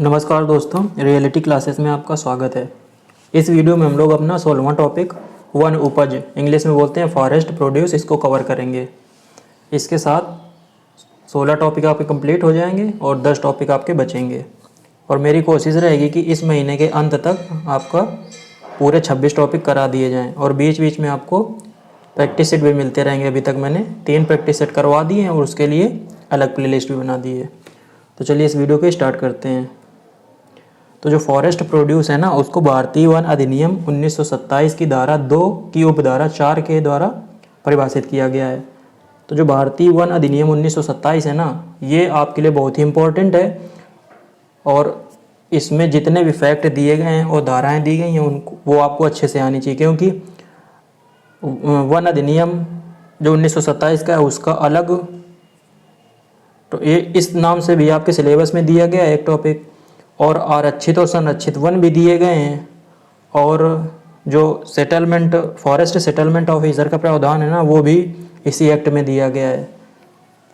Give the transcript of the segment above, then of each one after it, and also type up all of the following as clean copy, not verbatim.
नमस्कार दोस्तों, reality classes में आपका स्वागत है। इस वीडियो में हम लोग अपना 16वां टॉपिक वन उपज, इंग्लिश में बोलते हैं फॉरेस्ट प्रोड्यूस, इसको कवर करेंगे। इसके साथ 16 टॉपिक आपके कंप्लीट हो जाएंगे और 10 टॉपिक आपके बचेंगे। और मेरी कोशिश रहेगी कि इस महीने के अंत तक आपका पूरे 26 टॉपिक करा दिए जाएँ और बीच बीच में आपको प्रैक्टिस सेट भी मिलते रहेंगे। अभी तक मैंने 3 प्रैक्टिस सेट करवा दिए हैं और उसके लिए अलग प्लेलिस्ट भी बना दी है। तो चलिए इस वीडियो को स्टार्ट करते हैं। तो जो फॉरेस्ट प्रोड्यूस है ना, उसको भारतीय वन अधिनियम 1927 की धारा 2 की उपधारा 4 के द्वारा परिभाषित किया गया है। तो जो भारतीय वन अधिनियम 1927 है ना, ये आपके लिए बहुत ही इम्पोर्टेंट है और इसमें जितने भी फैक्ट दिए गए हैं और धाराएं दी गई हैं उनको वो आपको अच्छे से आनी चाहिए, क्योंकि वन अधिनियम जो 1927 का है उसका अलग, तो ये इस नाम से भी आपके सिलेबस में दिया गया है एक टॉपिक, और आरक्षित और संरक्षित वन भी दिए गए हैं। और जो सेटलमेंट फॉरेस्ट सेटलमेंट ऑफिसर का प्रावधान है ना, वो भी इसी एक्ट में दिया गया है।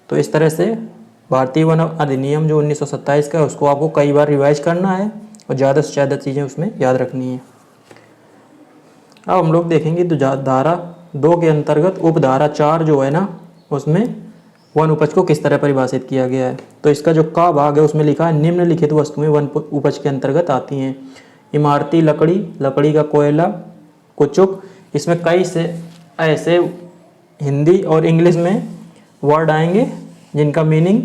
तो इस तरह से भारतीय वन अधिनियम जो 1927 का है उसको आपको कई बार रिवाइज करना है और ज़्यादा से ज़्यादा चीज़ें उसमें याद रखनी है। अब हम लोग देखेंगे तो धारा 2 के अंतर्गत उपधारा 4 जो है ना, उसमें वन उपज को किस तरह परिभाषित किया गया है। तो इसका जो का भाग है उसमें लिखा है निम्नलिखित वस्तुएं वन उपज के अंतर्गत आती हैं। इमारती लकड़ी, लकड़ी का कोयला, कुचुक। इसमें कई से ऐसे हिंदी और इंग्लिश में वर्ड आएंगे जिनका मीनिंग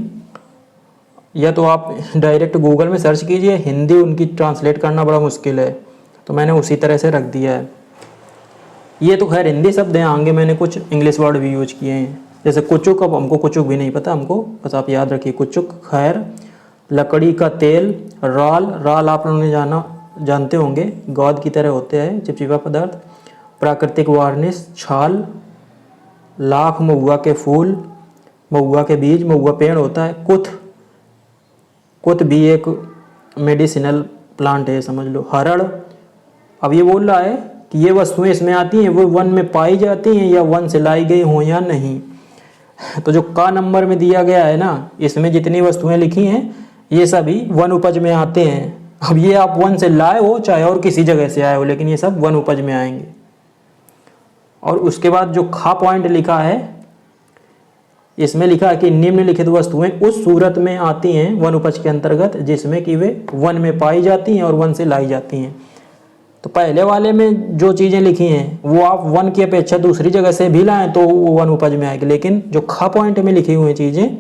या तो आप डायरेक्ट गूगल में सर्च कीजिए, हिंदी उनकी ट्रांसलेट करना बड़ा मुश्किल है, तो मैंने उसी तरह से रख दिया है। ये तो खैर हिंदी शब्द हैं, आगे मैंने कुछ इंग्लिश वर्ड भी यूज किए हैं, जैसे कुचुक। अब हमको कुचुक भी नहीं पता, हमको बस आप याद रखिए कुचुक। खैर, लकड़ी का तेल, राल, राल आप लोगों ने जानते होंगे, गौद की तरह होते हैं, चिपचिपा पदार्थ। प्राकृतिक वार्निश, छाल, लाख, महुआ के फूल, महुआ के बीज, महुआ पेड़ होता है। कुथ, कुथ भी एक मेडिसिनल प्लांट है, समझ लो। हरड़। अब ये बोल रहा है कि ये वस्तुएं इसमें आती हैं, वो वन में पाई जाती हैं या वन से लाई गई हों या नहीं। तो जो का नंबर में दिया गया है ना, इसमें जितनी वस्तुएं लिखी हैं ये सभी वन उपज में आते हैं। अब ये आप वन से लाए हो चाहे और किसी जगह से आए हो, लेकिन ये सब वन उपज में आएंगे। और उसके बाद जो खा पॉइंट लिखा है, इसमें लिखा है कि निम्नलिखित वस्तुएं उस सूरत में आती हैं वन उपज के अंतर्गत जिसमें कि वे वन में पाई जाती हैं और वन से लाई जाती हैं। तो पहले वाले में जो चीज़ें लिखी हैं वो आप वन की अपेक्षा दूसरी जगह से भी लाएं तो वो वन उपज में आएगी, लेकिन जो खा पॉइंट में लिखी हुई चीज़ें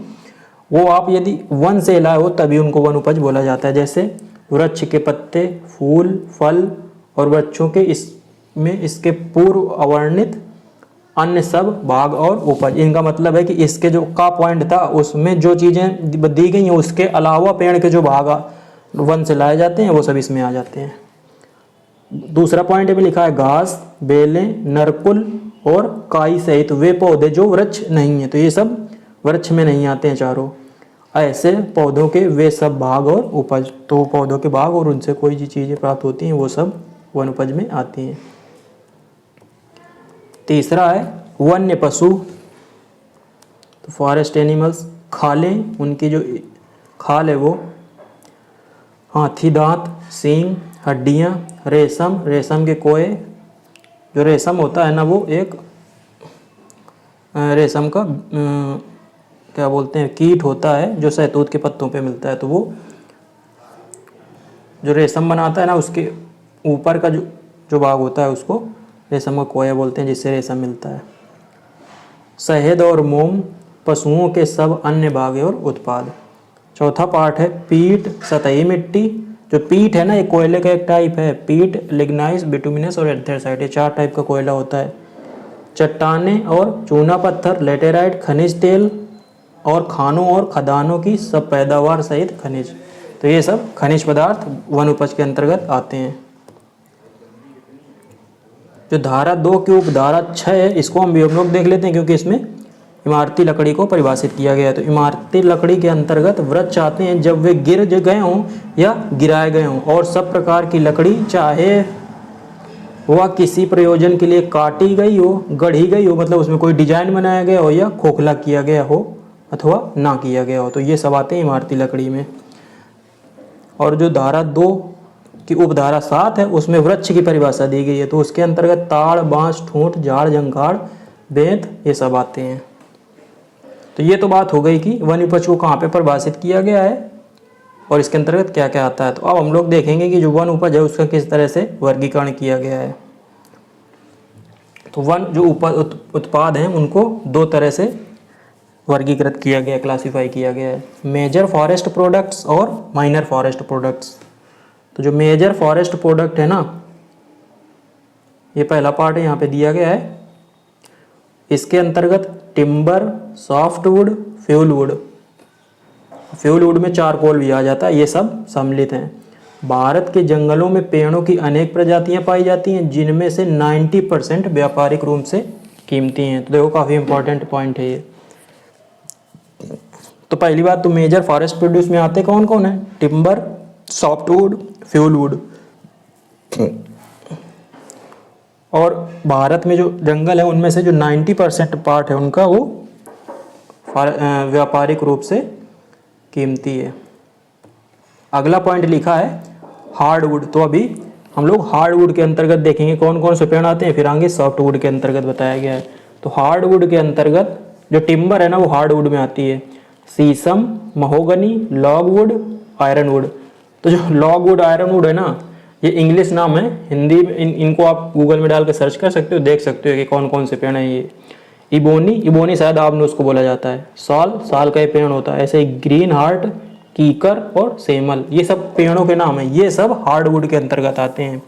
वो आप यदि वन से लाए हो तभी उनको वन उपज बोला जाता है। जैसे वृक्ष के पत्ते, फूल, फल और वृक्षों के इसमें इसके पूर्व अवर्णित अन्य सब भाग और उपज। इनका मतलब है कि इसके जो का पॉइंट था उसमें जो चीज़ें दी गई हैं उसके अलावा पेड़ के जो भाग वन से लाए जाते हैं वो सब इसमें आ जाते हैं। दूसरा पॉइंट में लिखा है घास, बेलें, नरकुल और काई सहित वे पौधे जो वृक्ष नहीं है, तो ये सब वृक्ष में नहीं आते हैं चारों। ऐसे पौधों के वे सब भाग और उपज, तो पौधों के भाग और उनसे कोई जी चीज़ें प्राप्त होती हैं वो सब वन उपज में आती हैं। तीसरा है वन्य पशु, तो फॉरेस्ट एनिमल्स। खालें, उनकी जो खाल है वो हाथी दांत, सींग, हड्डियाँ। रेशम, रेशम के कोए। जो रेशम होता है ना वो एक रेशम का क्या बोलते हैं कीट होता है जो शहतूत के पत्तों पे मिलता है, तो वो जो रेशम बनाता है ना उसके ऊपर का जो भाग होता है उसको रेशम का कोया बोलते हैं, जिससे रेशम मिलता है। शहद और मोम, पशुओं के सब अन्य भाग और उत्पाद। चौथा पार्ट है पीट, सतही मिट्टी। जो पीट है ना ये कोयले का एक टाइप है, पीट, लिग्नाइस, बिटुमिनस और एंथ्रेसाइट, ये 4 टाइप का कोयला होता है। चट्टानें और चूना पत्थर, लेटेराइट, खनिज तेल और खानों और खदानों की सब पैदावार सहित खनिज, तो ये सब खनिज पदार्थ वन उपज के अंतर्गत आते हैं। जो धारा 2 की उपधारा 6 है इसको हम लोग देख लेते हैं, क्योंकि इसमें इमारती लकड़ी को परिभाषित किया गया है। तो इमारती लकड़ी के अंतर्गत वृक्ष आते हैं जब वे गिर गए हों या गिराए गए हों, और सब प्रकार की लकड़ी चाहे वह किसी प्रयोजन के लिए काटी गई हो, गढ़ी गई हो, मतलब उसमें कोई डिजाइन बनाया गया हो या खोखला किया गया हो अथवा ना किया गया हो, तो ये सब आते हैं इमारती लकड़ी में। और जो धारा 2 की उपधारा 7 है उसमें वृक्ष की परिभाषा दी गई है, तो उसके अंतर्गत ताड़, बांस, ठूंठ, झाड़, जंखाड़, बेंत ये सब आते हैं। तो ये तो बात हो गई कि वन उपज को कहाँ पे परिभाषित किया गया है और इसके अंतर्गत क्या क्या आता है। तो अब हम लोग देखेंगे कि जो वन उपज है उसका किस तरह से वर्गीकरण किया गया है। तो वन जो उत्पाद हैं उनको 2 तरह से वर्गीकृत किया गया, क्लासिफाई किया गया है, मेजर फॉरेस्ट प्रोडक्ट्स और माइनर फॉरेस्ट प्रोडक्ट्स। तो जो मेजर फॉरेस्ट प्रोडक्ट है ना, ये पहला पार्ट यहाँ पे दिया गया है। इसके अंतर्गत टिम्बर, सॉफ्टवुड, फ्यूलवुड, फ्यूलवुड में चारकोल भी आ जाता है, ये सब सम्मिलित हैं। भारत के जंगलों में पेड़ों की अनेक प्रजातियां पाई जाती हैं, जिनमें से 90% व्यापारिक रूप से कीमती हैं। तो देखो काफ़ी इंपॉर्टेंट पॉइंट है ये। तो पहली बात, तो मेजर फॉरेस्ट प्रोड्यूस में आते कौन कौन है? Timber, softwood, fuelwood. और भारत में जो जंगल है उनमें से जो 90% पार्ट है उनका वो व्यापारिक रूप से कीमती है। अगला पॉइंट लिखा है हार्डवुड। तो अभी हम लोग हार्डवुड के अंतर्गत देखेंगे कौन कौन से पेड़ आते हैं, फिर आगे सॉफ्टवुड के अंतर्गत बताया गया है। तो हार्डवुड के अंतर्गत जो टिम्बर है ना वो हार्डवुड में आती है। शीशम, महोगनी, लॉगवुड, आयरनवुड। तो जो लॉगवुड, आयरनवुड है ना, ये इंग्लिश नाम है, हिंदी में इनको आप गूगल में डाल के सर्च कर सकते हो, देख सकते हो कि कौन कौन से पेड़ हैं ये। इबोनी, इबोनी शायद आपने उसको बोला जाता है। साल, साल का ये पेड़ होता है। ऐसे ग्रीन हार्ट, कीकर और सेमल, ये सब पेड़ों के नाम हैं। ये सब हार्डवुड के अंतर्गत आते हैं,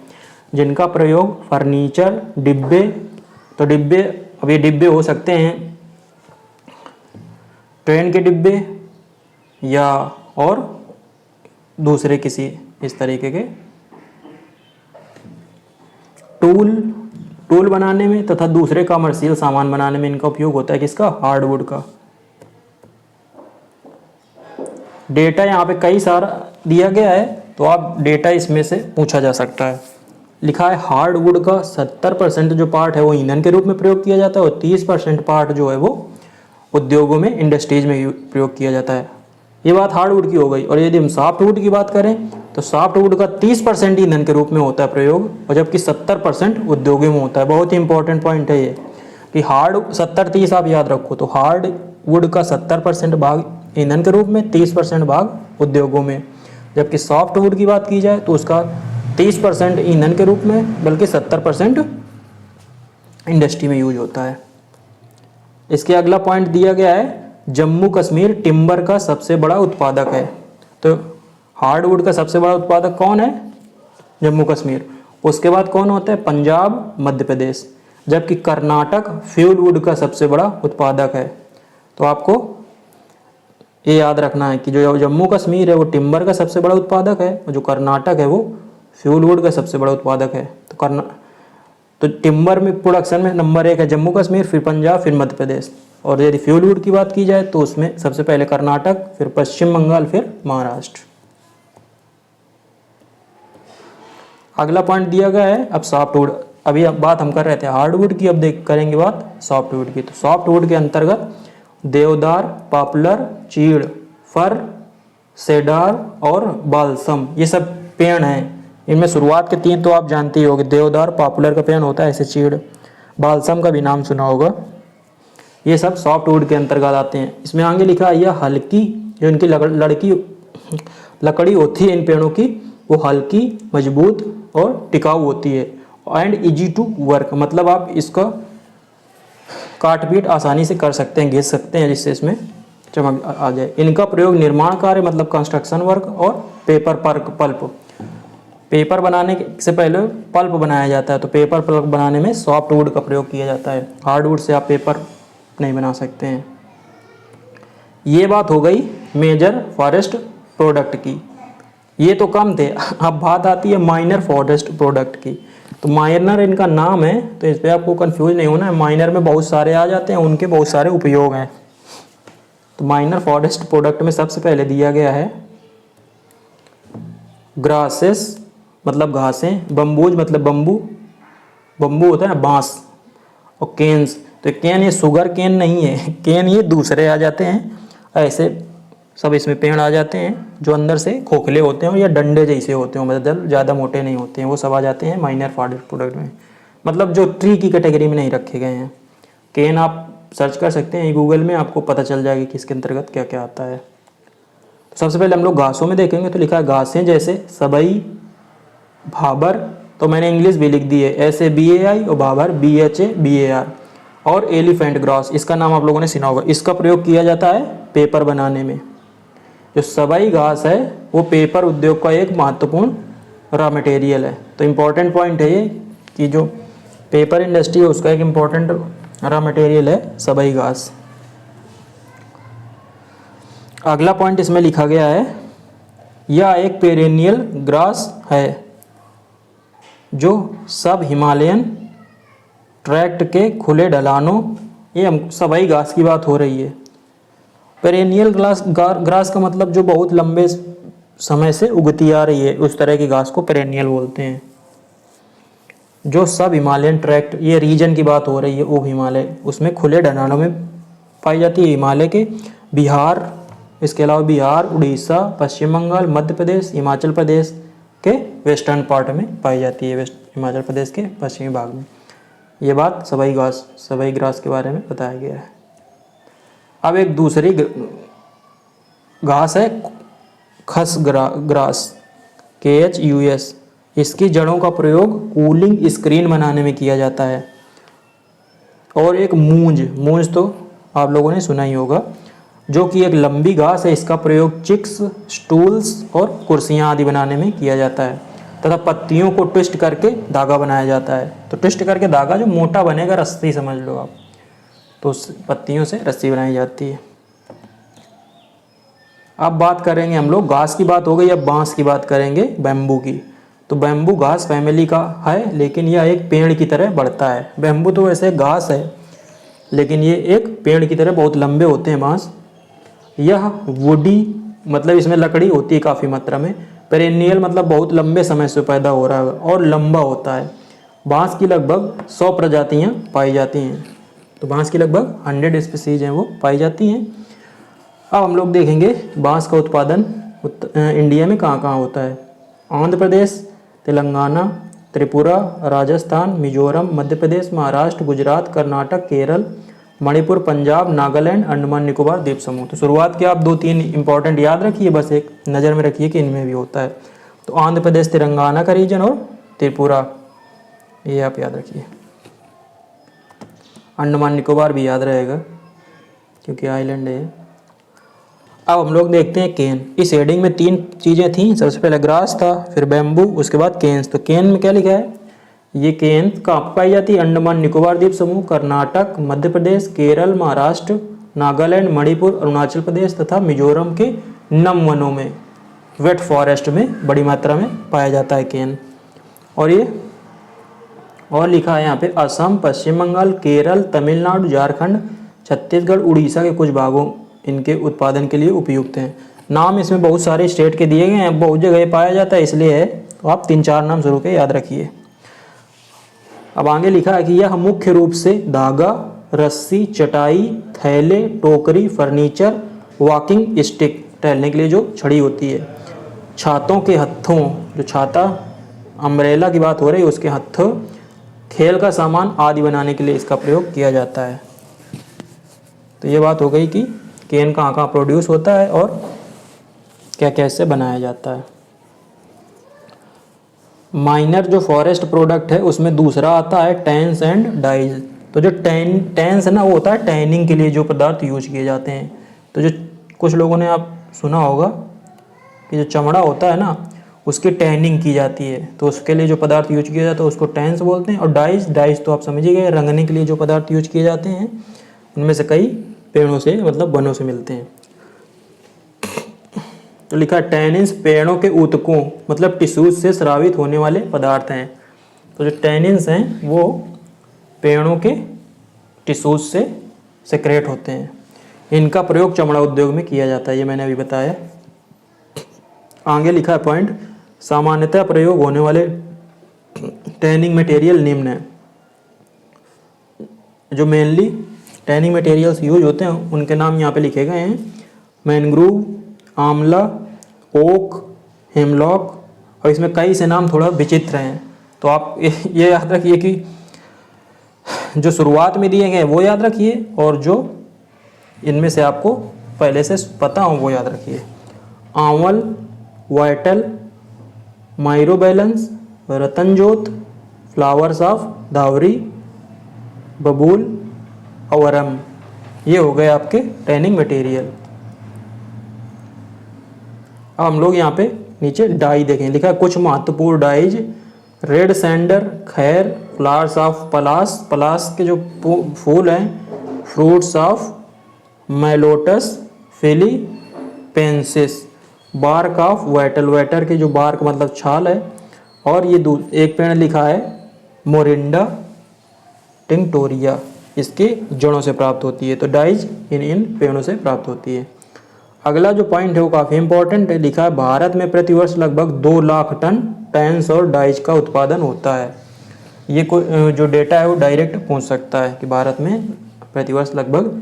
जिनका प्रयोग फर्नीचर, डिब्बे, तो डिब्बे, अब ये डिब्बे हो सकते हैं ट्रेन के डिब्बे या और दूसरे किसी इस तरीके के टूल बनाने में तथा दूसरे कमर्शियल सामान बनाने में इनका उपयोग होता है। किसका? हार्डवुड का। डेटा यहाँ पे कई सारा दिया गया है, तो आप डेटा इसमें से पूछा जा सकता है। लिखा है हार्डवुड का 70% जो पार्ट है वो ईंधन के रूप में प्रयोग किया जाता है और 30% पार्ट जो है वो उद्योगों में, इंडस्ट्रीज में प्रयोग किया जाता है। ये बात हार्डवुड की हो गई। और यदि हम सॉफ्टवुड की बात करें तो सॉफ्टवुड का 30% ईंधन के रूप में होता है प्रयोग, और जबकि 70% उद्योगों में होता है। बहुत ही इंपॉर्टेंट पॉइंट है ये कि हार्ड 70-30 आप याद रखो। तो हार्डवुड का 70% भाग ईंधन के रूप में, 30% भाग उद्योगों में। जबकि सॉफ्टवुड की बात की जाए तो उसका 30% ईंधन के रूप में, बल्कि 70% इंडस्ट्री में यूज होता है। इसके अगला पॉइंट दिया गया है जम्मू कश्मीर टिम्बर का सबसे बड़ा उत्पादक है। तो हार्डवुड का सबसे बड़ा उत्पादक कौन है? जम्मू कश्मीर। उसके बाद कौन होता है? पंजाब, मध्य प्रदेश। जबकि कर्नाटक फ्यूलवुड का सबसे बड़ा उत्पादक है। तो आपको ये याद रखना है कि जो जम्मू कश्मीर है वो टिम्बर का सबसे बड़ा उत्पादक है, और जो कर्नाटक है वो फ्यूलवुड का सबसे बड़ा उत्पादक है। तो टिम्बर में प्रोडक्शन में नंबर 1 है जम्मू कश्मीर, फिर पंजाब, फिर मध्य प्रदेश। और यदि फ्यूलवुड की बात की जाए तो उसमें सबसे पहले कर्नाटक, फिर पश्चिम बंगाल, फिर महाराष्ट्र। अगला पॉइंट दिया गया है अब सॉफ्टवुड। अभी अब बात हम कर रहे थे हार्डवुड की, अब करेंगे बात सॉफ्टवुड की। तो सॉफ्टवुड के अंतर्गत देवदार, पॉपुलर, चीड़, फर, सेडार और बाल्सम, ये सब पेड़ हैं। इनमें शुरुआत के 3 तो आप जानते ही होंगे। देवदार, पॉपुलर का पेड़ होता है, ऐसे चीड़, बाल्सम का भी नाम सुना होगा। ये सब सॉफ्टवुड के अंतर्गत आते हैं। इसमें आगे लिखा है यह हल्की, जो इनकी लकड़ी होती है इन पेड़ों की, वो हल्की, मजबूत और टिकाऊ होती है। एंड इजी टू वर्क, मतलब आप इसका काट पीट आसानी से कर सकते हैं, घिस सकते हैं, जिससे इसमें चमक आ जाए। इनका प्रयोग निर्माण कार्य, मतलब कंस्ट्रक्शन वर्क, और पल्प, पेपर बनाने से पहले पल्प बनाया जाता है, तो पेपर पल्प बनाने में सॉफ्टवुड का प्रयोग किया जाता है। हार्डवुड से आप पेपर नहीं बना सकते हैं। ये बात हो गई मेजर फॉरेस्ट प्रोडक्ट की। ये तो कम थे। अब बात आती है माइनर फॉरेस्ट प्रोडक्ट की। तो माइनर इनका नाम है, तो इस पर आपको कंफ्यूज नहीं होना है। माइनर में बहुत सारे आ जाते हैं, उनके बहुत सारे उपयोग हैं। तो माइनर फॉरेस्ट प्रोडक्ट में सबसे पहले दिया गया है ग्रासेस, मतलब घासें, बम्बूज मतलब बम्बू होता है ना, बांस, और केन्स। तो केन ये शुगर केन नहीं है, केन ये दूसरे आ जाते हैं, ऐसे सब इसमें पेड़ आ जाते हैं जो अंदर से खोखले होते हैं या डंडे जैसे होते हैं, मतलब ज़्यादा मोटे नहीं होते हैं, वो सब आ जाते हैं माइनर फॉरेस्ट प्रोडक्ट में, मतलब जो ट्री की कैटेगरी में नहीं रखे गए हैं। केन आप सर्च कर सकते हैं गूगल में, आपको पता चल जाएगा कि इसके अंतर्गत क्या क्या आता है। तो सबसे पहले हम लोग घासों में देखेंगे, तो लिखा है घासें जैसे सबई, भाबर, तो मैंने इंग्लिश भी लिख दी है SABAI और भाबर BHABAR, और एलिफेंट ग्रास, इसका नाम आप लोगों ने सुना होगा। इसका प्रयोग किया जाता है पेपर बनाने में। जो सबई घास है वो पेपर उद्योग का एक महत्वपूर्ण रॉ मटेरियल है। तो इम्पोर्टेंट पॉइंट है ये कि जो पेपर इंडस्ट्री है उसका एक इम्पोर्टेंट रॉ मटेरियल है सबई घास। अगला पॉइंट इसमें लिखा गया है, यह एक पेरेनियल ग्रास है जो सब हिमालयन ट्रैक्ट के खुले ढलानों, ये हम सबई घास की बात हो रही है। पेरेनियल ग्रास का मतलब जो बहुत लंबे समय से उगती आ रही है, उस तरह की घास को पेरेनियल बोलते हैं। जो सब हिमालयन ट्रैक्ट, ये रीजन की बात हो रही है, उप हिमालय, उसमें खुले ढलानों में पाई जाती है। हिमालय के बिहार, इसके अलावा बिहार, उड़ीसा, पश्चिम बंगाल, मध्य प्रदेश, हिमाचल प्रदेश के वेस्टर्न पार्ट में पाई जाती है, हिमाचल प्रदेश के पश्चिमी भाग में। ये बात सबई ग्रास के बारे में बताया गया है। अब एक दूसरी घास है खस ग्रास, KHUS। इसकी जड़ों का प्रयोग कूलिंग स्क्रीन बनाने में किया जाता है। और एक मूंज तो आप लोगों ने सुना ही होगा, जो कि एक लंबी घास है। इसका प्रयोग चिक्स, स्टूल्स और कुर्सियां आदि बनाने में किया जाता है, तथा पत्तियों को ट्विस्ट करके धागा बनाया जाता है। तो ट्विस्ट करके धागा जो मोटा बनेगा, रस्सी समझ लो आप, तो उस पत्तियों से रस्सी बनाई जाती है। अब बात करेंगे हम लोग, घास की बात हो गई, अब बांस की बात करेंगे, बैम्बू की। तो बैम्बू घास फैमिली का है, लेकिन यह एक पेड़ की तरह बढ़ता है। बैम्बू तो वैसे घास है, लेकिन ये एक पेड़ की तरह बहुत लंबे होते हैं बांस। यह वुडी, मतलब इसमें लकड़ी होती है काफ़ी मात्रा में। पेरेनियल मतलब बहुत लंबे समय से पैदा हो रहा है और लंबा होता है। बांस की लगभग 100 प्रजातियाँ पाई जाती हैं। तो बांस की लगभग 100 स्पीसीज हैं वो पाई जाती हैं। अब हम लोग देखेंगे बांस का उत्पादन इंडिया में कहाँ कहाँ होता है। आंध्र प्रदेश, तेलंगाना, त्रिपुरा, राजस्थान, मिजोरम, मध्य प्रदेश, महाराष्ट्र, गुजरात, कर्नाटक, केरल, मणिपुर, पंजाब, नागालैंड, अंडमान निकोबार द्वीप समूह। तो शुरुआत के आप 2-3 इंपॉर्टेंट याद रखिए, बस एक नज़र में रखिए कि इनमें भी होता है। तो आंध्र प्रदेश तेलंगाना का रीजन और त्रिपुरा, ये आप याद रखिए। अंडमान निकोबार भी याद रहेगा क्योंकि आइलैंड है। अब हम लोग देखते हैं केन। इस हेडिंग में 3 चीज़ें थी, सबसे पहले ग्रास था, फिर बैम्बू, उसके बाद केन्स। तो केन में क्या लिखा है, ये केन कहाँ पाई जाती है, अंडमान निकोबार द्वीप समूह, कर्नाटक, मध्य प्रदेश, केरल, महाराष्ट्र, नागालैंड, मणिपुर, अरुणाचल प्रदेश तथा मिजोरम के नम वनों में, वेट फॉरेस्ट में बड़ी मात्रा में पाया जाता है केन। और ये और लिखा है यहाँ पे असम, पश्चिम बंगाल, केरल, तमिलनाडु, झारखंड, छत्तीसगढ़, उड़ीसा के कुछ भागों इनके उत्पादन के लिए उपयुक्त हैं। नाम इसमें बहुत सारे स्टेट के दिए गए हैं, बहुत जगह पाया जाता है इसलिए है, तो आप 3-4 नाम शुरू के याद रखिए। अब आगे लिखा है कि यह मुख्य रूप से धागा, रस्सी, चटाई, थैले, टोकरी, फर्नीचर, वॉकिंग स्टिक, टहलने के लिए जो छड़ी होती है, छातों के हत्थों, जो छाता अम्ब्रेला की बात हो रही है उसके हत्थों, खेल का सामान आदि बनाने के लिए इसका प्रयोग किया जाता है। तो ये बात हो गई कि केन कहाँ कहाँ प्रोड्यूस होता है और क्या क्या इससे बनाया जाता है। माइनर जो फॉरेस्ट प्रोडक्ट है उसमें दूसरा आता है टेंस एंड डाइज। तो जो टेंस है ना, वो होता है टैनिंग के लिए जो पदार्थ यूज किए जाते हैं। तो जो कुछ लोगों ने आप सुना होगा कि जो चमड़ा होता है ना, उसकी टैनिंग की जाती है, तो उसके लिए जो पदार्थ यूज किया जाता है उसको टेंस बोलते हैं। और डाइज तो आप समझ ही गए, रंगने के लिए जो पदार्थ यूज किए जाते हैं, उनमें से कई पेड़ों से मतलब वनों से मिलते हैं। तो लिखा है टैनिन्स पेड़ों के ऊतकों मतलब टिश्यूज से स्रावित होने वाले पदार्थ हैं। तो जो टैनिन्स हैं वो पेड़ों के टिश्यूज से सेक्रेट होते हैं। इनका प्रयोग चमड़ा उद्योग में किया जाता है, ये मैंने अभी बताया। आगे लिखा है पॉइंट, सामान्यतः प्रयोग होने वाले टैनिंग मटेरियल निम्न है। जो मेनली टैनिंग मटेरियल्स यूज होते हैं उनके नाम यहाँ पे लिखे गए हैं। मैनग्रोव, आंवला, ओक, हेमलॉक, और इसमें कई से नाम थोड़ा विचित्र हैं, तो आप ये याद रखिए कि जो शुरुआत में दिए गए वो याद रखिए, और जो इनमें से आपको पहले से पता हो वो याद रखिए। आंवल, वाइटल, माइरोबैलेंस, रतनजोत, फ्लावर्स ऑफ धावरी, बबूल, अवरम, ये हो गए आपके ट्रेनिंग मटेरियल। अब हम लोग यहाँ पे नीचे डाई देखें, लिखा है कुछ महत्वपूर्ण डाइज, रेड सैंडर, खैर, फ्लावर्स ऑफ पलास, पलास के जो फूल हैं, fruits of Mallotus philippensis, bark of वाइटल, वाइटर की जो बार्क मतलब छाल है, और ये एक पेड़ लिखा है मोरिंडा टिंक्टोरिया, इसके जड़ों से प्राप्त होती है। तो डाइज इन पेड़ों से प्राप्त होती है। अगला जो पॉइंट है वो काफ़ी इंपॉर्टेंट है, लिखा है भारत में प्रतिवर्ष लगभग 2 लाख टन टैंस और डाइज का उत्पादन होता है। ये जो डेटा है वो डायरेक्ट पूछ सकता है कि भारत में प्रतिवर्ष लगभग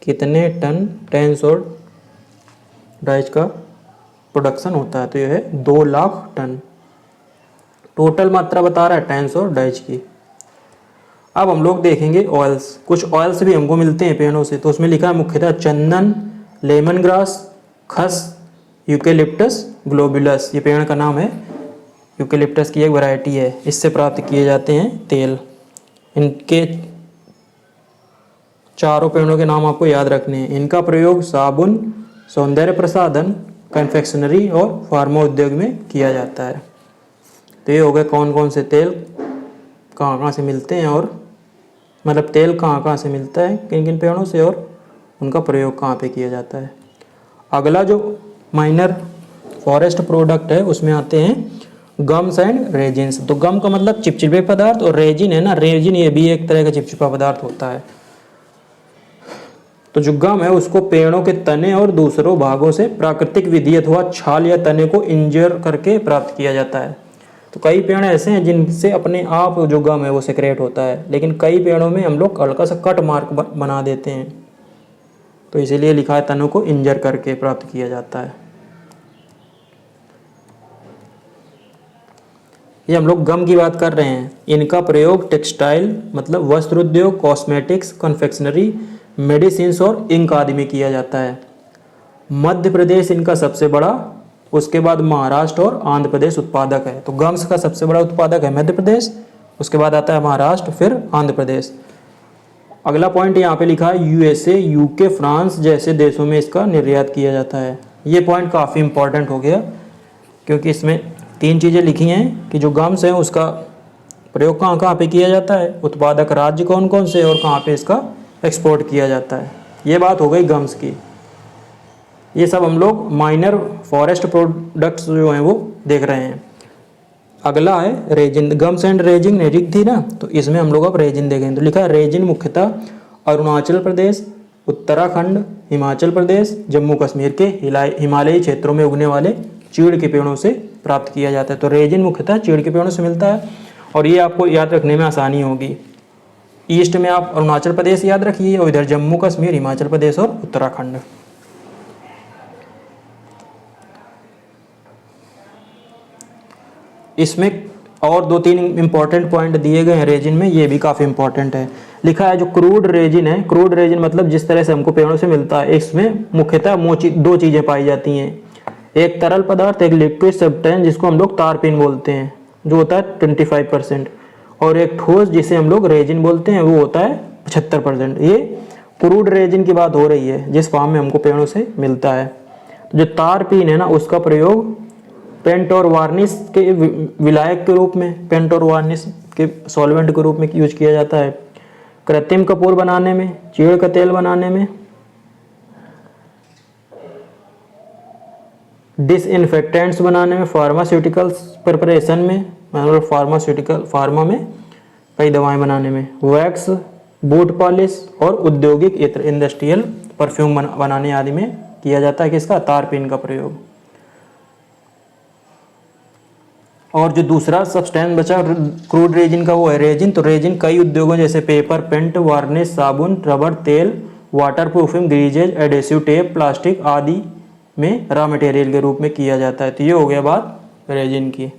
कितने टन टैंस और डाइज का प्रोडक्शन होता है, तो यह है 2 लाख टन। टोटल मात्रा बता रहा है टैंस और डाइज की। अब हम लोग देखेंगे ऑयल्स, कुछ ऑयल्स भी हमको मिलते हैं पेड़ों से, तो उसमें लिखा है मुख्यतः चंदन, लेमन ग्रास, खस, यूकेलिप्टस ग्लोबुलस, ये पेड़ का नाम है, यूकेलिप्टस की एक वैरायटी है, इससे प्राप्त किए जाते हैं तेल। इनके चारों पेड़ों के नाम आपको याद रखने हैं। इनका प्रयोग साबुन, सौंदर्य प्रसाधन, कन्फेक्शनरी और फार्मा उद्योग में किया जाता है। तो ये हो गए कौन कौन से तेल कहाँ कहाँ से मिलते हैं, और मतलब तेल कहाँ कहाँ से मिलता है, किन किन पेड़ों से, और उनका प्रयोग कहाँ पे किया जाता है। अगला जो माइनर फॉरेस्ट प्रोडक्ट है उसमें आते हैं गम्स एंड रेजिन्स। तो गम का मतलब चिपचिपे पदार्थ, और रेजिन है ना, रेजिन ये भी एक तरह का चिपचिपा पदार्थ होता है। तो जो गम है उसको पेड़ों के तने और दूसरों भागों से प्राकृतिक विधि अथवा छाल या तने को इंजर करके प्राप्त किया जाता है। तो कई पेड़ ऐसे हैं जिनसे अपने आप जो गम है वो सेक्रेट होता है, लेकिन कई पेड़ों में हम लोग हल्का सा कट मार्क बना देते हैं, तो इसीलिए लिखा है तनों को इंजर करके प्राप्त किया जाता है। ये हम लोग गम की बात कर रहे हैं। इनका प्रयोग टेक्सटाइल मतलब वस्त्र उद्योग, कॉस्मेटिक्स, कन्फेक्शनरी, मेडिसिन्स और इंक आदि में किया जाता है। मध्य प्रदेश इनका सबसे बड़ा, उसके बाद महाराष्ट्र और आंध्र प्रदेश उत्पादक है। तो गम्स का सबसे बड़ा उत्पादक है मध्य प्रदेश, उसके बाद आता है महाराष्ट्र, फिर आंध्र प्रदेश। अगला पॉइंट यहाँ पे लिखा है यूएसए, यूके, फ्रांस जैसे देशों में इसका निर्यात किया जाता है। ये पॉइंट काफ़ी इंपॉर्टेंट हो गया, क्योंकि इसमें 3 चीज़ें लिखी हैं कि जो गम्स हैं उसका प्रयोग कहाँ कहाँ पे किया जाता है, उत्पादक राज्य कौन कौन से, और कहाँ पे इसका एक्सपोर्ट किया जाता है। ये बात हो गई गम्स की। ये सब हम लोग माइनर फॉरेस्ट प्रोडक्ट्स जो हैं वो देख रहे हैं। अगला है रेजिन, गम्स एंड रेजिन नेरिक थी ना, तो इसमें हम लोग अब रेजिन देखेंगे। तो लिखा है रेजिन मुख्यतः अरुणाचल प्रदेश, उत्तराखंड, हिमाचल प्रदेश, जम्मू कश्मीर के हिमालयी क्षेत्रों में उगने वाले चीड़ के पेड़ों से प्राप्त किया जाता है। तो रेजिन मुख्यतः चीड़ के पेड़ों से मिलता है, और ये आपको याद रखने में आसानी होगी। ईस्ट में आप अरुणाचल प्रदेश याद रखिए, और इधर जम्मू कश्मीर, हिमाचल प्रदेश और उत्तराखंड। इसमें और 2-3 इंपॉर्टेंट पॉइंट दिए गए हैं रेजिन में, ये भी काफ़ी इंपॉर्टेंट है। लिखा है जो क्रूड रेजिन है, क्रूड रेजिन मतलब जिस तरह से हमको पेड़ों से मिलता है, इसमें मुख्यतः 2 चीज़ें पाई जाती हैं, एक तरल पदार्थ, एक लिक्विड सब्सटेंस जिसको हम लोग तारपीन बोलते हैं जो होता है 25%, और एक ठोस जिसे हम लोग रेजिन बोलते हैं वो होता है 75%। ये क्रूड रेजिन की बात हो रही है जिस फॉर्म में हमको पेड़ों से मिलता है। तो जो तारपीन है ना, उसका प्रयोग पेंट और वार्निश के विलायक के रूप में, पेंट और वार्निश के सॉल्वेंट के रूप में यूज किया जाता है, कृत्रिम कपूर बनाने में, चीड़ का तेल बनाने में, डिसइंफेक्टेंट्स बनाने में, फार्मास्यूटिकल्स प्रिपरेशन में, मतलब फार्मा में कई दवाएं बनाने में, वैक्स, बूट पॉलिश और औद्योगिक इत्र इंडस्ट्रियल परफ्यूम बनाने आदि में किया जाता है किसका, तारपीन का प्रयोग। और जो दूसरा सब्सटेंस बचा क्रूड रेजिन का वो है रेजिन। तो रेजिन कई उद्योगों जैसे पेपर, पेंट, वार्निश, साबुन, रबर, तेल, water proofing, greases, adhesive tape, plastic आदि में रॉ मटेरियल के रूप में किया जाता है। तो ये हो गया बात रेजिन की।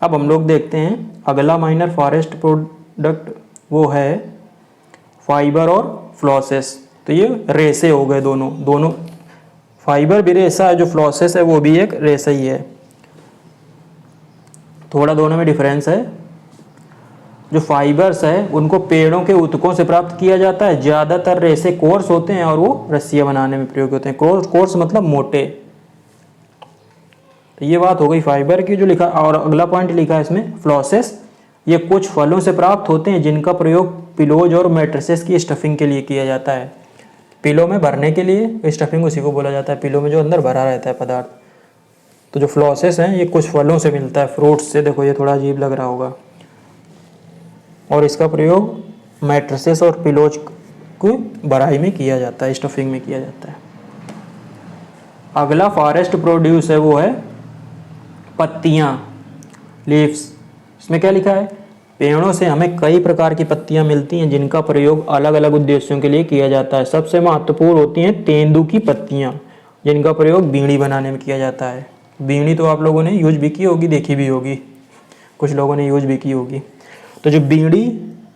अब हम लोग देखते हैं अगला माइनर फॉरेस्ट प्रोडक्ट, वो है फाइबर और फ्लॉसेस। तो ये रेसे हो गए, दोनों फाइबर भी रेसा है, जो फ्लॉसेस है वो भी एक रेसा ही है। थोड़ा दोनों में डिफरेंस है। जो फाइबर्स है उनको पेड़ों के ऊतकों से प्राप्त किया जाता है। ज़्यादातर रेसे कोर्स होते हैं और वो रस्सियाँ बनाने में प्रयोग होते हैं। कोर्स मतलब मोटे। तो ये बात हो गई फाइबर की जो लिखा। और अगला पॉइंट लिखा है इसमें फ्लॉसेस। ये कुछ फलों से प्राप्त होते हैं जिनका प्रयोग पिलोज और मैट्रिसेस की स्टफिंग के लिए किया जाता है। पिलो में भरने के लिए स्टफिंग उसी को बोला जाता है, पिलो में जो अंदर भरा रहता है पदार्थ। तो जो फ्लॉसेस हैं ये कुछ फलों से मिलता है, फ्रूट्स से। देखो ये थोड़ा अजीब लग रहा होगा। और इसका प्रयोग मैट्रिसेस और पिलोज की भराई में किया जाता है, स्टफिंग में किया जाता है। अगला फॉरेस्ट प्रोड्यूस है वो है पत्तियाँ, लीव्स। इसमें क्या लिखा है? पेड़ों से हमें कई प्रकार की पत्तियां मिलती हैं जिनका प्रयोग अलग अलग उद्देश्यों के लिए किया जाता है। सबसे महत्वपूर्ण होती हैं तेंदू की पत्तियां, जिनका प्रयोग बीड़ी बनाने में किया जाता है। बीड़ी तो आप लोगों ने यूज भी की होगी, देखी भी होगी, कुछ लोगों ने यूज भी की होगी। तो जो बीड़ी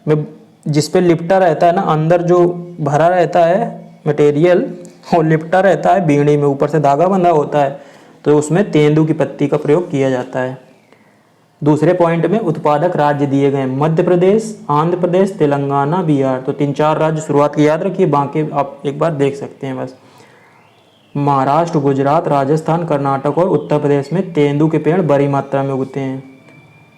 में जिस पे लिपटा रहता है ना, अंदर जो भरा रहता है मटेरियल, वो लिपटा रहता है बीड़ी में, ऊपर से धागा बंधा होता है, तो उसमें तेंदू की पत्ती का प्रयोग किया जाता है। दूसरे पॉइंट में उत्पादक राज्य दिए गए मध्य प्रदेश, आंध्र प्रदेश, तेलंगाना, बिहार। तो 3-4 राज्य शुरुआत की याद रखिए, बाकी आप एक बार देख सकते हैं बस। महाराष्ट्र, गुजरात, राजस्थान, कर्नाटक और उत्तर प्रदेश में तेंदू के पेड़ बड़ी मात्रा में उगते हैं।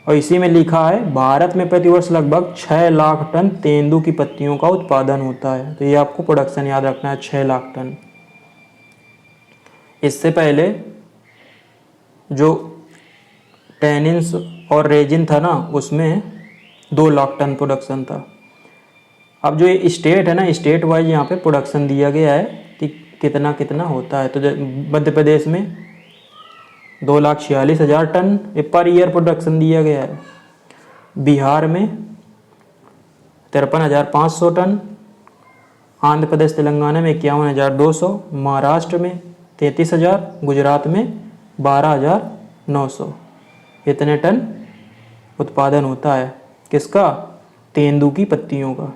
और इसी में लिखा है भारत में प्रतिवर्ष लगभग 6 लाख टन तेंदू की पत्तियों का उत्पादन होता है। तो ये आपको प्रोडक्शन याद रखना है, 6 लाख टन। इससे पहले जो टेनिन्स और रेजिन था ना, उसमें 2 लाख टन प्रोडक्शन था। अब जो ये स्टेट है ना, स्टेट वाइज यहाँ पे प्रोडक्शन दिया गया है कि कितना कितना होता है। तो मध्य प्रदेश में 2,46,000 टन पर ईयर प्रोडक्शन दिया गया है। बिहार में 53,500 टन, आंध्र प्रदेश तेलंगाना में 51,200, महाराष्ट्र में 33,000, गुजरात में 12,900। इतने टन उत्पादन होता है किसका? तेंदू की पत्तियों का।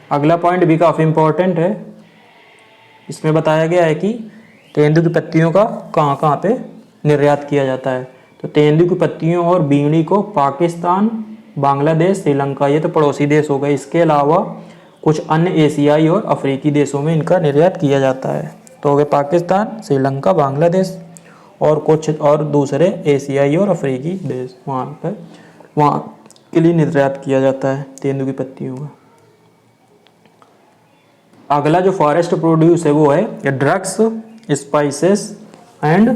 अगला पॉइंट भी काफ़ी इम्पोर्टेंट है। इसमें बताया गया है कि तेंदू की पत्तियों का कहाँ कहाँ पे निर्यात किया जाता है। तो तेंदू की पत्तियों और बीड़ी को पाकिस्तान, बांग्लादेश, श्रीलंका, ये तो पड़ोसी देश हो गए। इसके अलावा कुछ अन्य एशियाई और अफ्रीकी देशों में इनका निर्यात किया जाता है। तो हो गए पाकिस्तान, श्रीलंका, बांग्लादेश और कुछ और दूसरे एशियाई और अफ्रीकी देश, वहाँ के लिए निर्यात किया जाता है तेंदू की पत्तियों का। अगला जो फॉरेस्ट प्रोड्यूस है वो है ड्रग्स, स्पाइसेस एंड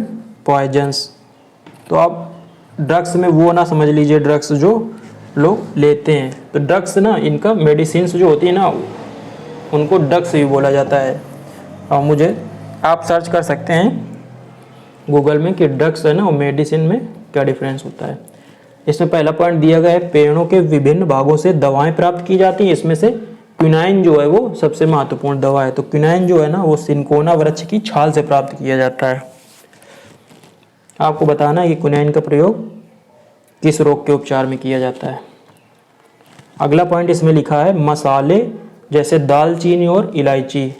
पॉइजन्स। तो आप ड्रग्स में वो ना समझ लीजिए ड्रग्स जो लोग लेते हैं। तो ड्रग्स ना, इनका मेडिसिन जो होती है ना, उनको ड्रग्स भी बोला जाता है। और आप सर्च कर सकते हैं गूगल में कि ड्रग्स है ना और मेडिसिन में क्या डिफरेंस होता है। इसमें पहला पॉइंट दिया गया है पेड़ों के विभिन्न भागों से दवाएं प्राप्त की जाती हैं। इसमें से क्विनाइन जो है वो सबसे महत्वपूर्ण दवा है। तो क्विनाइन जो है ना, वो सिनकोना वृक्ष की छाल से प्राप्त किया जाता है। आपको बताना है कि क्विनाइन का प्रयोग किस रोग के उपचार में किया जाता है। अगला पॉइंट इसमें लिखा है मसाले जैसे दालचीनी और इलायची।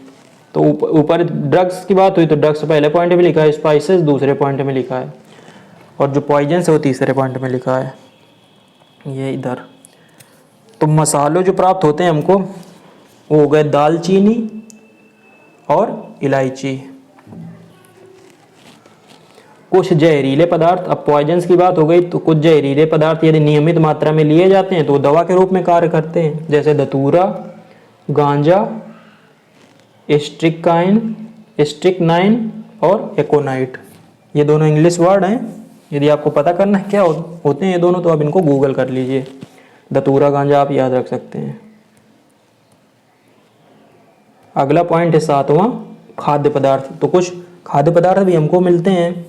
तो ऊपर ड्रग्स की बात हुई तो ड्रग्स पहले पॉइंट में लिखा है, स्पाइसेस दूसरे पॉइंट में लिखा है, और जो पॉइजन्स है वो तीसरे पॉइंट में लिखा है, ये इधर। तो मसालों जो प्राप्त होते हैं हमको वो हो गए दालचीनी और इलायची। कुछ जहरीले पदार्थ, अब पॉइजन्स की बात हो गई तो कुछ जहरीले पदार्थ यदि नियमित मात्रा में लिए जाते हैं तो वो दवा के रूप में कार्य करते हैं, जैसे धतूरा, गांजा, स्ट्रिक्नाइन और एकोनाइट। ये दोनों इंग्लिश वर्ड हैं। यदि आपको पता करना है क्या होते हैं ये दोनों, तो आप इनको गूगल कर लीजिए। धतूरा, गांजा आप याद रख सकते हैं। अगला पॉइंट है 7वां, खाद्य पदार्थ। तो कुछ खाद्य पदार्थ भी हमको मिलते हैं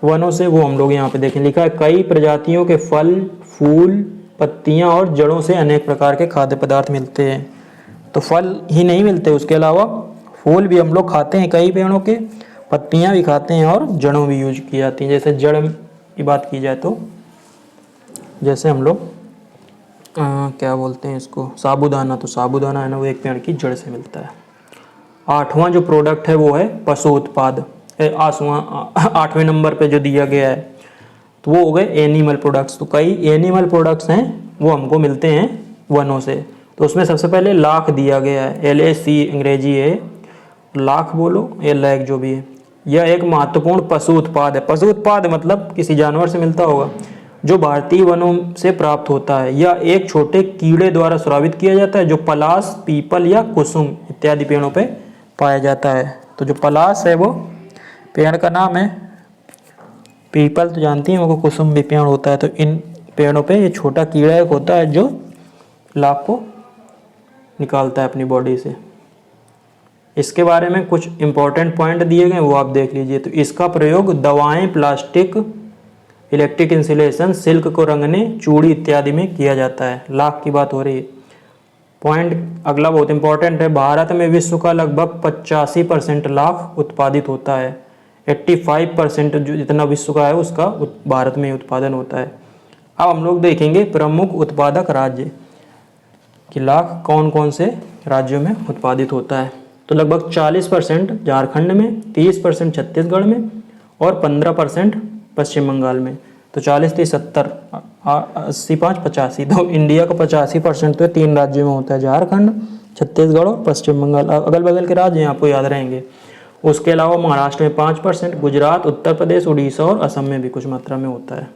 वनों से, वो हम लोग यहाँ पे देखें। लिखा है कई प्रजातियों के फल, फूल, पत्तियाँ और जड़ों से अनेक प्रकार के खाद्य पदार्थ मिलते हैं। तो फल ही नहीं मिलते, उसके अलावा फूल भी हम लोग खाते हैं कई पेड़ों के, पत्तियां भी खाते हैं और जड़ों भी यूज की जाती हैं। जैसे जड़ की बात की जाए तो जैसे हम लोग क्या बोलते हैं इसको, साबूदाना, तो साबूदाना है ना वो एक पेड़ की जड़ से मिलता है। 8वां जो प्रोडक्ट है वो है पशु उत्पाद। 8वें नंबर पे जो दिया गया है तो वो हो गए एनिमल प्रोडक्ट्स। तो कई एनिमल प्रोडक्ट्स हैं वो हमको मिलते हैं वनों से। तो उसमें सबसे पहले लाख दिया गया है, LAC अंग्रेजी है, लाख बोलो या लैग जो भी है। यह एक महत्वपूर्ण पशु उत्पाद है। पशु उत्पाद मतलब किसी जानवर से मिलता होगा, जो भारतीय वनों से प्राप्त होता है। यह एक छोटे कीड़े द्वारा स्रावित किया जाता है जो पलाश, पीपल या कुसुम इत्यादि पेड़ों पे पाया जाता है। तो जो पलाश है वो पेड़ का नाम है, पीपल तो जानती हैं, वो कुसुम भी पेड़ होता है। तो इन पेड़ों पे ये छोटा कीड़ा एक होता है जो लाख को निकालता है अपनी बॉडी से। इसके बारे में कुछ इंपॉर्टेंट पॉइंट दिए गए वो आप देख लीजिए। तो इसका प्रयोग दवाएं, प्लास्टिक, इलेक्ट्रिक इंसुलेशन, सिल्क को रंगने, चूड़ी इत्यादि में किया जाता है। लाख की बात हो रही है। पॉइंट अगला बहुत इंपॉर्टेंट है, भारत में विश्व का लगभग 85% लाख उत्पादित होता है। 85% जो जितना विश्व का है उसका भारत में उत्पादन होता है। अब हम लोग देखेंगे प्रमुख उत्पादक राज्य कि लाख कौन कौन से राज्यों में उत्पादित होता है। तो लगभग 40% झारखंड में, 30% छत्तीसगढ़ में और 15% पश्चिम बंगाल में। तो 40, 30, 70, 80, 5, 85। तो इंडिया का 85% तो 3 राज्यों में होता है, झारखंड, छत्तीसगढ़ और पश्चिम बंगाल। अगल बगल के राज्य आपको याद रहेंगे। उसके अलावा महाराष्ट्र में 5%, गुजरात, उत्तर प्रदेश, उड़ीसा और असम में भी कुछ मात्रा में होता है।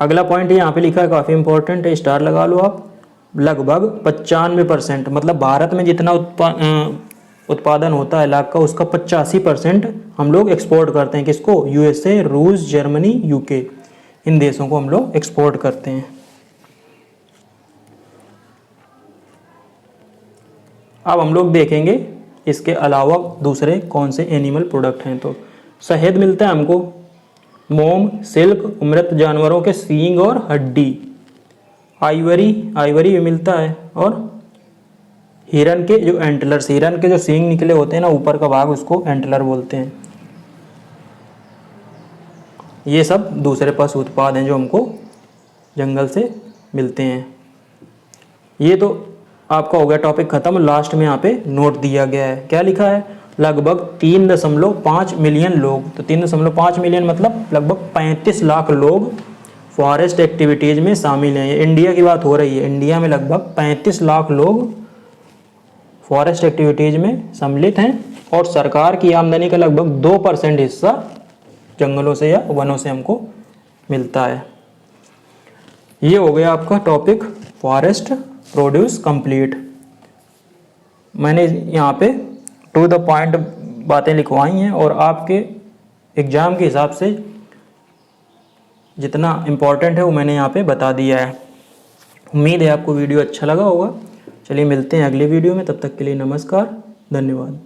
अगला पॉइंट यहाँ पे लिखा है, काफ़ी इंपॉर्टेंट है, स्टार लगा लो आप। लगभग 95% मतलब भारत में जितना उत्पादन होता है लाख का, उसका 85% हम लोग एक्सपोर्ट करते हैं। किसको? USA, रूस, जर्मनी, UK, इन देशों को हम लोग एक्सपोर्ट करते हैं। अब हम लोग देखेंगे इसके अलावा दूसरे कौन से एनिमल प्रोडक्ट हैं। तो शहद मिलता है हमको, मोम, सिल्क, मृत जानवरों के सींग और हड्डी, आइवरी भी मिलता है, और हिरन के जो एंटलर्स, हिरन के जो सींग निकले होते हैं ना ऊपर का भाग, उसको एंटलर बोलते हैं। ये सब दूसरे पशु उत्पाद हैं जो हमको जंगल से मिलते हैं। ये तो आपका हो गया टॉपिक खत्म। लास्ट में यहाँ पे नोट दिया गया है, क्या लिखा है? लगभग 3.5 मिलियन लोग। तो 3.5 मिलियन मतलब लगभग 35 लाख लोग फॉरेस्ट एक्टिविटीज़ में शामिल हैं। इंडिया की बात हो रही है, इंडिया में लगभग 35 लाख लोग फॉरेस्ट एक्टिविटीज़ में सम्मिलित हैं, और सरकार की आमदनी का लगभग 2% हिस्सा जंगलों से या वनों से हमको मिलता है। ये हो गया आपका टॉपिक फॉरेस्ट प्रोड्यूस कंप्लीट। मैंने यहाँ पे टू द पॉइंट बातें लिखवाई हैं, और आपके एग्ज़ाम के हिसाब से जितना इम्पोर्टेंट है वो मैंने यहाँ पे बता दिया है। उम्मीद है आपको वीडियो अच्छा लगा होगा। चलिए मिलते हैं अगले वीडियो में, तब तक के लिए नमस्कार, धन्यवाद।